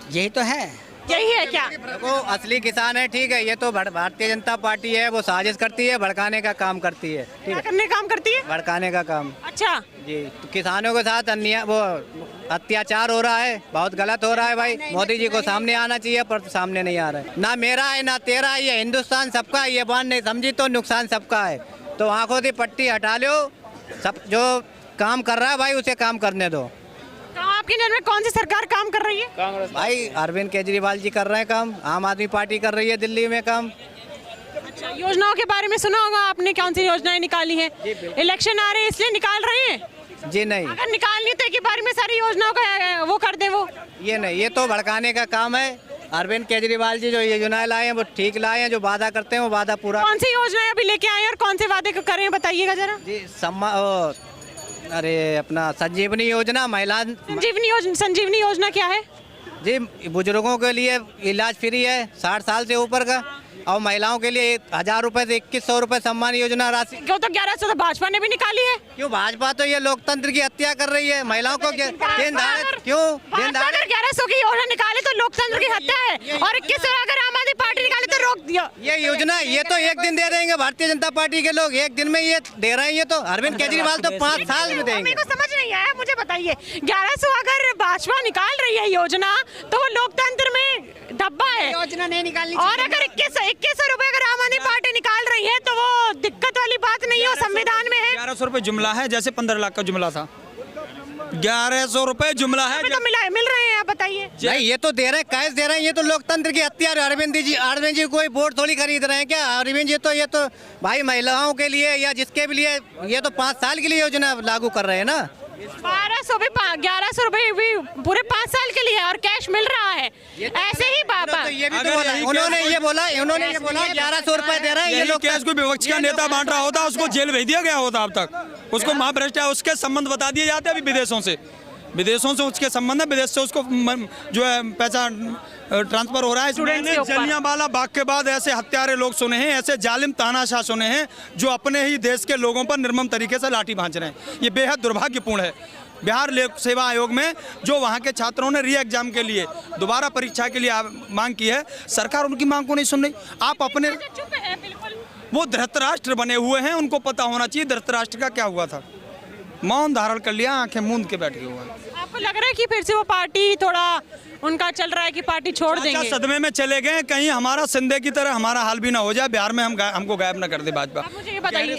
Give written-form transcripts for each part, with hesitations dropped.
यही तो है। यही है क्या? देखो असली किसान है, ठीक है, ये तो भारतीय जनता पार्टी है, वो साजिश करती है, भड़काने का काम करती है, ठीक क्या है, करने काम करती है? भड़काने का काम। अच्छा, जी, तो किसानों के साथ अन्याय, वो अत्याचार हो रहा है, बहुत गलत हो रहा है भाई। मोदी जी को सामने आना चाहिए, पर सामने नहीं आ रहा है। ना मेरा है ना तेरा है, ये हिंदुस्तान सबका है, ये बात नहीं समझी तो नुकसान सबका है। तो आंखों की पट्टी हटा लो, सब जो काम कर रहा है भाई उसे काम करने दो। तो आपकी नज़र में कौन सी सरकार काम कर रही है? भाई अरविंद केजरीवाल जी कर रहे हैं काम, आम आदमी पार्टी कर रही है दिल्ली में काम। अच्छा, योजनाओं के बारे में सुना होगा आपने, कौन सी योजनाएं निकाली हैं? इलेक्शन आ रहे हैं इसलिए निकाल रहे हैं? जी नहीं, अगर निकालनी तो एक ही बार में सारी योजनाओं का वो कर दे वो। ये नहीं, ये तो भड़काने का काम है। अरविंद केजरीवाल जी जो योजनाएं लाए हैं वो ठीक लाए हैं, जो वादा करते हैं वो वादा पूरा। कौन सी योजनाएं अभी लेके आए हैं और कौन से वादे करें बताइएगा जरा। जी अरे अपना संजीवनी योजना, महिला संजीवनी योजना क्या है? जी बुजुर्गों के लिए इलाज फ्री है 60 साल से ऊपर का, और महिलाओं के लिए 1000 रुपए से 2100 रुपए सम्मान योजना राशि। क्यों, तो 1100 तो भाजपा ने भी निकाली है। क्यों भाजपा तो ये लोकतंत्र की हत्या कर रही है, महिलाओं को क्यों दिन भाजपा अगर 1100 की योजना निकाले तो लोकतंत्र की हत्या है, और 2100 अगर आम आदमी पार्टी निकाले तो रोक दिया। ये योजना, ये तो एक दिन दे देंगे भारतीय जनता पार्टी के लोग, एक दिन में ये दे रहे हैं। ये तो अरविंद केजरीवाल तो 5 साल में देंगे। मेरे को समझ नहीं आया, मुझे बताइए 1100 अगर भाजपा निकाल रही है योजना तो वो लोकतंत्र में धब्बा है, योजना नहीं निकालनी। और अगर 2100 रुपए अगर आम आदमी पार्टी निकाल रही है तो वो दिक्कत वाली बात नहीं है, वो संविधान में है। 1100 रुपए जुमला है, जैसे 15 लाख का जुमला था। 1100 रुपए जुमला है, तो मिल रहे हैं, आप बताइए। नहीं, ये तो दे रहे हैं, कैश दे रहे हैं, ये तो लोकतंत्र की हत्या। अरविंद जी कोई वोट थोड़ी खरीद रहे हैं क्या? अरविंद जी तो ये तो भाई महिलाओं के लिए या जिसके भी लिए, ये तो 5 साल के लिए योजना लागू कर रहे हैं ना। 1200 भी 1100 रुपए भी पूरे 5 साल के लिए, और कैश मिल रहा है। ऐसे ही बाबा तो ये भी तो बोला, उन्होंने ये बोला 1100 रुपए दे रहे हैं ये लोग। कैश को विपक्ष का नेता बांट रहा होता, उसको जेल भेज दिया गया होता अब तक। उसको महाभ्रष्ट है, उसके संबंध बता दिए जाते हैं अभी विदेशों से उसके संबंध है, विदेश से उसको जो है पैसा ट्रांसफर हो रहा है। जलियांवाला बाग के बाद ऐसे हत्यारे लोग सुने हैं, ऐसे जालिम तानाशाह सुने हैं जो अपने ही देश के लोगों पर निर्मम तरीके से लाठी भांज रहे हैं। ये बेहद दुर्भाग्यपूर्ण है। बिहार लोक सेवा आयोग में जो वहाँ के छात्रों ने री एग्जाम के लिए दोबारा परीक्षा के लिए मांग की है, सरकार उनकी मांग को नहीं सुन रही। आप अपने वो धृतराष्ट्र बने हुए हैं, उनको पता होना चाहिए धृतराष्ट्र का क्या हुआ था। मौन धारण कर लिया, आंखें मूंद के बैठ गए हुए हैं। आपको लग रहा है कि फिर से वो पार्टी थोड़ा उनका चल रहा है कि पार्टी छोड़ देंगे? सदमे में चले गए, कहीं हमारा सिंधे की तरह हमारा हाल भी ना हो जाए, बिहार में हमको गायब ना कर दे भाजपा। मुझे ये बताइए,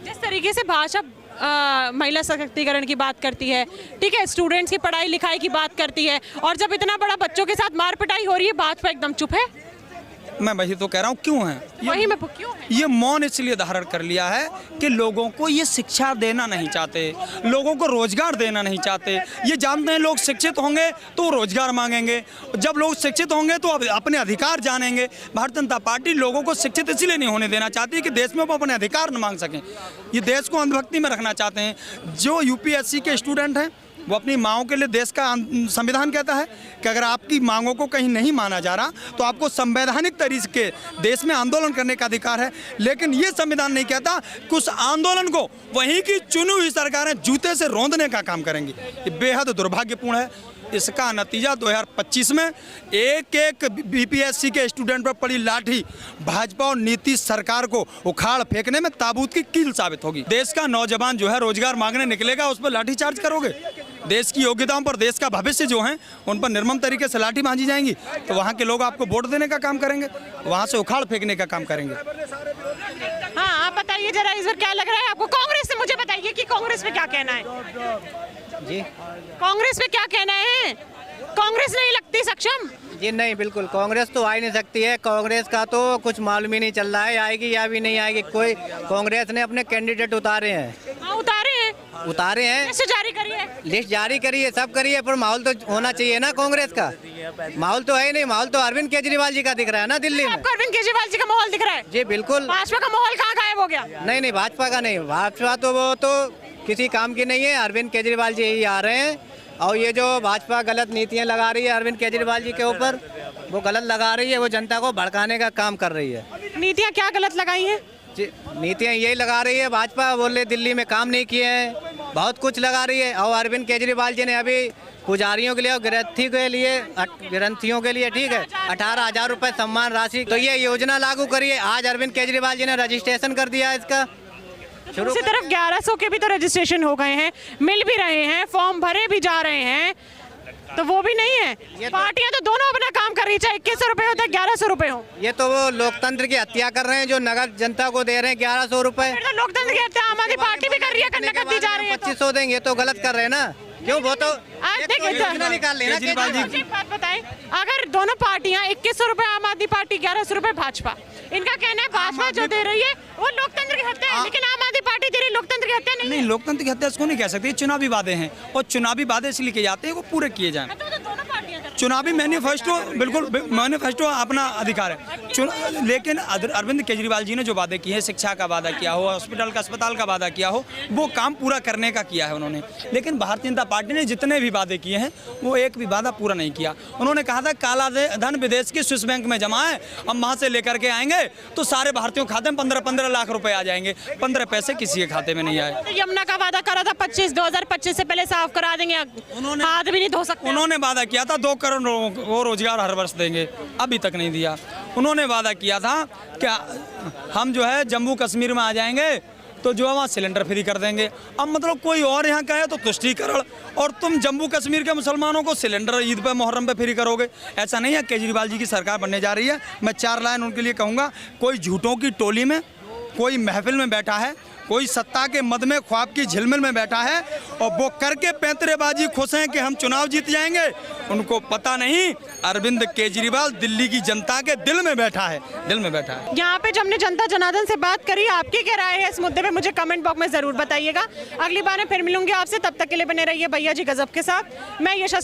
जिस तरीके से भाजपा महिला सशक्तिकरण की बात करती है, ठीक है, स्टूडेंट्स की पढ़ाई लिखाई की बात करती है, और जब इतना बड़ा बच्चों के साथ मार पिटाई हो रही है भाजपा एकदम चुप है। मैं वही तो कह रहा हूँ, क्यों है ये मौन इसलिए धारण कर लिया है कि लोगों को ये शिक्षा देना नहीं चाहते, लोगों को रोजगार देना नहीं चाहते। ये जानते हैं लोग शिक्षित होंगे तो रोजगार मांगेंगे, जब लोग शिक्षित होंगे तो अपने अधिकार जानेंगे। भारतीय जनता पार्टी लोगों को शिक्षित इसलिए नहीं होने देना चाहती कि देश में वो अपने अधिकार न मांग सकें। ये देश को अंधभक्ति में रखना चाहते हैं। जो यूपीएससी के स्टूडेंट हैं वो अपनी मांगों के लिए, देश का संविधान कहता है कि अगर आपकी मांगों को कहीं नहीं माना जा रहा तो आपको संवैधानिक तरीके देश में आंदोलन करने का अधिकार है। लेकिन ये संविधान नहीं कहता कि उस आंदोलन को वहीं की चुनी हुई सरकारें जूते से रौंदने का काम करेंगी। ये बेहद दुर्भाग्यपूर्ण है। इसका नतीजा 2025 में एक बीपीएससी के स्टूडेंट पर पड़ी लाठी भाजपा और नीतीश सरकार को उखाड़ फेंकने में ताबूत की कील साबित होगी। देश का नौजवान जो है रोजगार मांगने निकलेगा, उस पर लाठीचार्ज करोगे। देश की योग्यताओं पर, देश का भविष्य जो है उन पर निर्मम तरीके से लाठी भांजी जाएंगी, तो वहाँ के लोग आपको वोट देने का काम करेंगे, वहाँ से उखाड़ फेंकने का काम करेंगे। हाँ, आप बताइए जरा इस बार क्या लग रहा है आपको कांग्रेस से? मुझे बताइए कि कांग्रेस में क्या कहना है जी, कांग्रेस में क्या कहना है? कांग्रेस नहीं लगती सक्षम? जी नहीं, बिल्कुल कांग्रेस तो आ ही नहीं सकती है। कांग्रेस का तो कुछ मालूम ही नहीं चल रहा है, आएगी या भी नहीं आएगी। कोई कांग्रेस ने अपने कैंडिडेट उतारे हैं। हाँ, उतारे हैं। लिस्ट जारी करी है, सब करी है, पर माहौल तो होना चाहिए ना कांग्रेस का। माहौल तो है ही नहीं। माहौल तो अरविंद केजरीवाल जी का दिख रहा है ना दिल्ली में। आपको अरविंद केजरीवाल जी का माहौल दिख रहा है? जी बिल्कुल। भाजपा का माहौल कहाँ गायब हो गया? नहीं, भाजपा का नहीं। भाजपा तो वो तो किसी काम की नहीं है। अरविंद केजरीवाल जी ही आ रहे हैं, और ये जो भाजपा गलत नीतियां लगा रही है अरविंद केजरीवाल जी के ऊपर, वो गलत लगा रही है, वो जनता को भड़काने का काम कर रही है। नीतियां क्या गलत लगाई हैं? नीतियां यही लगा रही है, भाजपा बोले दिल्ली में काम नहीं किए हैं, बहुत कुछ लगा रही है। और अरविंद केजरीवाल जी ने अभी पुजारियों के लिए और ग्रंथियों के लिए, ग्रंथियों के लिए, ठीक है, 18,000 रुपए सम्मान राशि। तो ये योजना लागू करिए। आज अरविंद केजरीवाल जी ने रजिस्ट्रेशन कर दिया इसका। दूसरी तरफ 1100 के भी तो रजिस्ट्रेशन हो गए हैं, मिल भी रहे हैं, फॉर्म भरे भी जा रहे हैं, तो वो भी नहीं है। पार्टियां तो दोनों अपना काम कर रही है, चाहे 2100 रुपए हो चाहे 1100 रुपए हो। ये तो वो लोकतंत्र की हत्या कर रहे हैं जो नगद जनता को दे रहे हैं 1100 रुपए। फिर तो लोकतंत्र की हत्या आम आदमी पार्टी भी कर रही है, नगद दी जा रही है। 2500 देंगे तो गलत कर रहे हैं ना, क्यों? वो तो आज देखिए निकाल लेना। केजरीवाल जी एक बात बताएं, अगर दोनों पार्टियां 2100 रुपए आम आदमी पार्टी, 1100 रुपए भाजपा, इनका कहना है भाजपा जो दे रही है वो लोकतंत्र की हत्या है, लेकिन आम आदमी पार्टी दे रही लोकतंत्र की हत्या नहीं। नहीं, लोकतंत्र की हत्या इसको नहीं कह सकते। चुनावी वादे हैं और चुनावी वादे इसलिए किए जाते हैं वो पूरे किए जाएं। चुनावी मैनिफेस्टो, बिल्कुल मैनिफेस्टो अपना अधिकार है। लेकिन अरविंद केजरीवाल जी ने जो वादे किए हैं, शिक्षा का वादा किया हो, हॉस्पिटल का, अस्पताल का वादा किया हो, वो काम पूरा करने का किया है उन्होंने। लेकिन भारतीय जनता पार्टी ने जितने भी वादे किए हैं वो एक भी वादा पूरा नहीं किया। उन्होंने कहा था काला धन विदेश की स्विस बैंक में जमा है, हम वहाँ से लेकर के आएंगे तो सारे भारतीयों के खाते में 15-15 लाख रुपए आ जाएंगे। 15 पैसे किसी के खाते में नहीं आए। यमुना का वादा करा था 2025 से पहले साफ करा देंगे, उन्होंने हाथ भी नहीं धो सकते। उन्होंने वादा किया था 2 करोड़ लोगों को रोजगार हर वर्ष देंगे, अभी तक नहीं दिया। उन्होंने वादा किया था कि हम जो है जम्मू कश्मीर में आ जाएंगे तो जो है वहाँ सिलेंडर फ्री कर देंगे। अब मतलब कोई और यहाँ का है तो तुष्टीकरण, और तुम जम्मू कश्मीर के मुसलमानों को सिलेंडर ईद पे, मुहर्रम पे फ्री करोगे। ऐसा नहीं है। केजरीवाल जी की सरकार बनने जा रही है। मैं 4 लाइन उनके लिए कहूँगा, कोई झूठों की टोली में, कोई महफिल में बैठा है, कोई सत्ता के मद में, ख्वाब की झिलमिल में बैठा है और वो करके पैंतरेबाजी खुश हैं कि हम चुनाव जीत जाएंगे। उनको पता नहीं अरविंद केजरीवाल दिल्ली की जनता के दिल में बैठा है, दिल में बैठा है। यहाँ पे जब हमने जनता जनार्दन से बात करी, आपकी क्या राय है इस मुद्दे पे मुझे कमेंट बॉक्स में जरूर बताइएगा। अगली बार मैं फिर मिलूंगी आपसे, तब तक के लिए बने रहिए भैया जी गजब के साथ। मैं यशस्वी